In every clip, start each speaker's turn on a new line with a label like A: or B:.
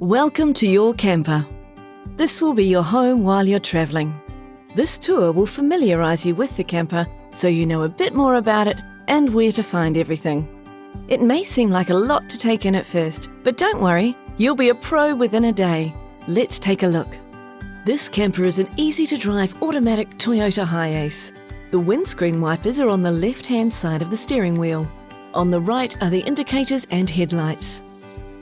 A: Welcome to your camper. This will be your home while you're travelling. This tour will familiarise you with the camper so you know a bit more about it and where to find everything. It may seem like a lot to take in at first, but don't worry, you'll be a pro within a day. Let's take a look. This camper is an easy-to-drive automatic Toyota Hiace. The windscreen wipers are on the left-hand side of the steering wheel. On the right are the indicators and headlights.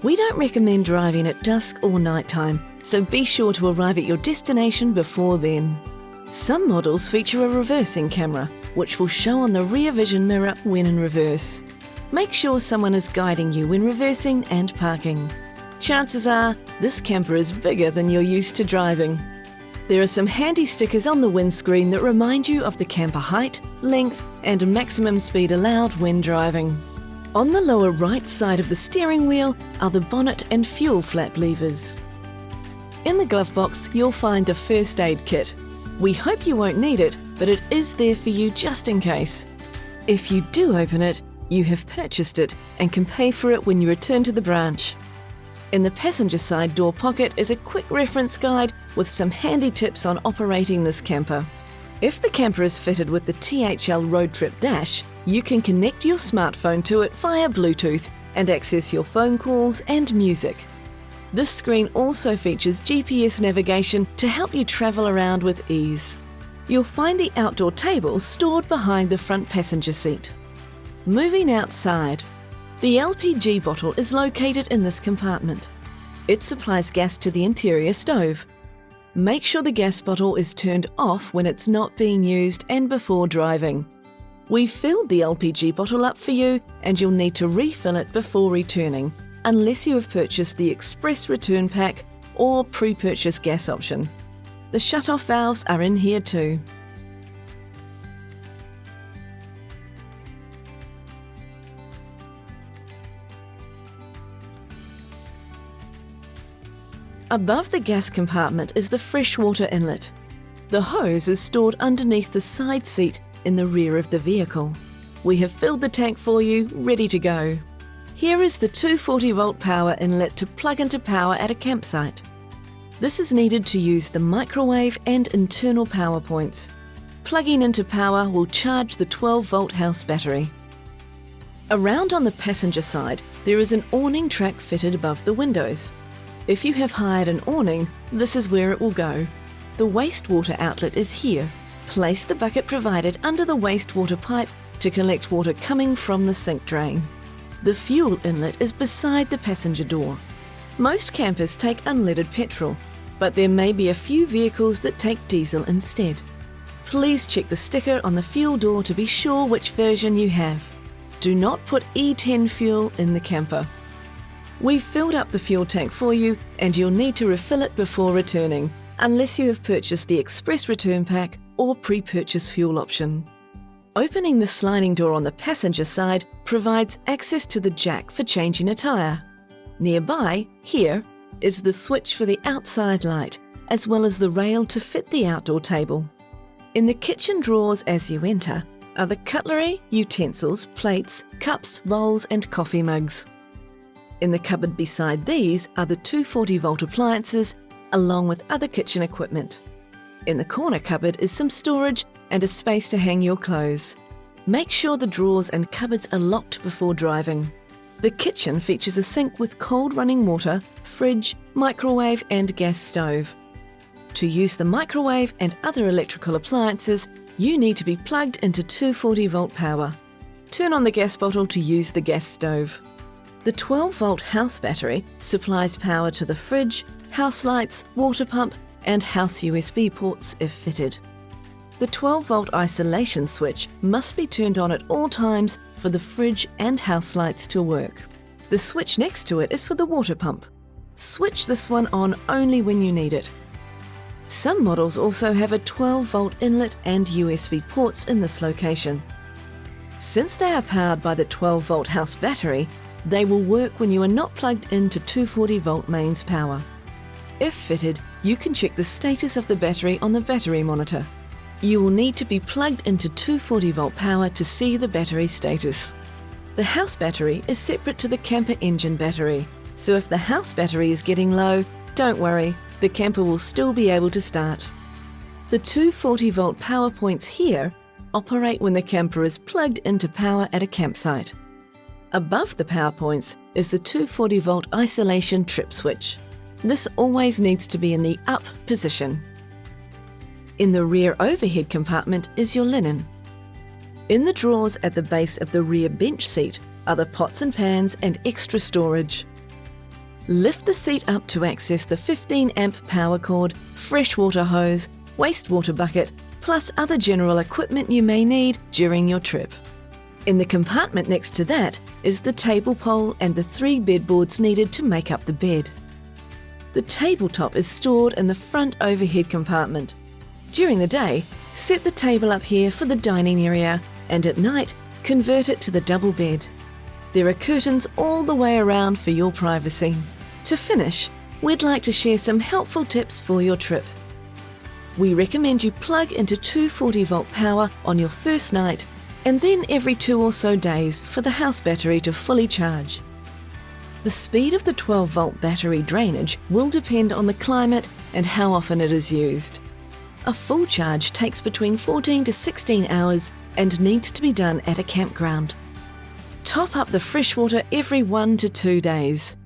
A: We don't recommend driving at dusk or nighttime, so be sure to arrive at your destination before then. Some models feature a reversing camera, which will show on the rear vision mirror when in reverse. Make sure someone is guiding you when reversing and parking. Chances are, this camper is bigger than you're used to driving. There are some handy stickers on the windscreen that remind you of the camper height, length, and maximum speed allowed when driving. On the lower right side of the steering wheel are the bonnet and fuel flap levers. In the glove box, you'll find the first aid kit. We hope you won't need it, but it is there for you just in case. If you do open it, you have purchased it and can pay for it when you return to the branch. In the passenger side door pocket is a quick reference guide with some handy tips on operating this camper. If the camper is fitted with the THL Road Trip Dash, you can connect your smartphone to it via Bluetooth and access your phone calls and music. This screen also features GPS navigation to help you travel around with ease. You'll find the outdoor table stored behind the front passenger seat. Moving outside, the LPG bottle is located in this compartment. It supplies gas to the interior stove. Make sure the gas bottle is turned off when it's not being used and before driving. We've filled the LPG bottle up for you and you'll need to refill it before returning, unless you have purchased the Express Return Pack or pre-purchase gas option. The shut-off valves are in here too. Above the gas compartment is the freshwater inlet. The hose is stored underneath the side seat in the rear of the vehicle. We have filled the tank for you, ready to go. Here is the 240-volt power inlet to plug into power at a campsite. This is needed to use the microwave and internal power points. Plugging into power will charge the 12-volt house battery. Around on the passenger side, there is an awning track fitted above the windows. If you have hired an awning, this is where it will go. The wastewater outlet is here. Place the bucket provided under the wastewater pipe to collect water coming from the sink drain. The fuel inlet is beside the passenger door. Most campers take unleaded petrol, but there may be a few vehicles that take diesel instead. Please check the sticker on the fuel door to be sure which version you have. Do not put E10 fuel in the camper. We've filled up the fuel tank for you and you'll need to refill it before returning, unless you have purchased the Express Return Pack or pre-purchase fuel option. Opening the sliding door on the passenger side provides access to the jack for changing a tyre. Nearby, here, is the switch for the outside light, as well as the rail to fit the outdoor table. In the kitchen drawers as you enter are the cutlery, utensils, plates, cups, bowls and coffee mugs. In the cupboard beside these are the 240-volt appliances, along with other kitchen equipment. In the corner cupboard is some storage and a space to hang your clothes. Make sure the drawers and cupboards are locked before driving. The kitchen features a sink with cold running water, fridge, microwave and gas stove. To use the microwave and other electrical appliances, you need to be plugged into 240-volt power. Turn on the gas bottle to use the gas stove. The 12-volt house battery supplies power to the fridge, house lights, water pump and house USB ports if fitted. The 12-volt isolation switch must be turned on at all times for the fridge and house lights to work. The switch next to it is for the water pump. Switch this one on only when you need it. Some models also have a 12-volt inlet and USB ports in this location. Since they are powered by the 12-volt house battery, they will work when you are not plugged into 240-volt mains power. If fitted, you can check the status of the battery on the battery monitor. You will need to be plugged into 240-volt power to see the battery status. The house battery is separate to the camper engine battery, So if the house battery is getting low, don't worry, the camper will still be able to start. The two 40-volt power points here operate when the camper is plugged into power at a campsite. Above the power points is the 240-volt isolation trip switch. This always needs to be in the up position. In the rear overhead compartment is your linen. In the drawers at the base of the rear bench seat are the pots and pans and extra storage. Lift the seat up to access the 15-amp power cord, freshwater hose, wastewater bucket, plus other general equipment you may need during your trip. In the compartment next to that is the table pole and the 3 bedboards needed to make up the bed. The tabletop is stored in the front overhead compartment. During the day, set the table up here for the dining area, and at night, convert it to the double bed. There are curtains all the way around for your privacy. To finish, we'd like to share some helpful tips for your trip. We recommend you plug into 240-volt power on your first night and then every 2 or so days for the house battery to fully charge. The speed of the 12-volt battery drainage will depend on the climate and how often it is used. A full charge takes between 14 to 16 hours and needs to be done at a campground. Top up the freshwater every 1 to 2 days.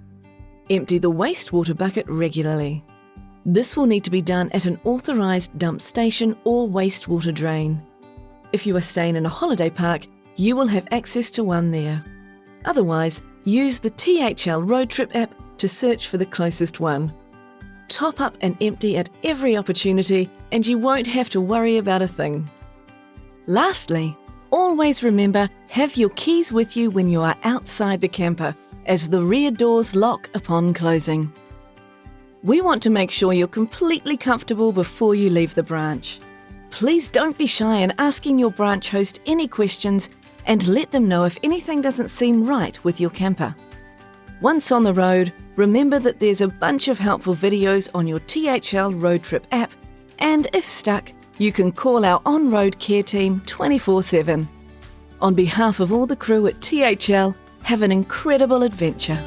A: Empty the wastewater bucket regularly. This will need to be done at an authorised dump station or wastewater drain. If you are staying in a holiday park, you will have access to one there. Otherwise, use the THL Road Trip app to search for the closest one. Top up and empty at every opportunity and you won't have to worry about a thing. Lastly, always remember, have your keys with you when you are outside the camper, as the rear doors lock upon closing. We want to make sure you're completely comfortable before you leave the branch. Please don't be shy in asking your branch host any questions and let them know if anything doesn't seem right with your camper. Once on the road, remember that there's a bunch of helpful videos on your THL Road Trip app, and if stuck, you can call our on-road care team 24/7. On behalf of all the crew at THL, have an incredible adventure.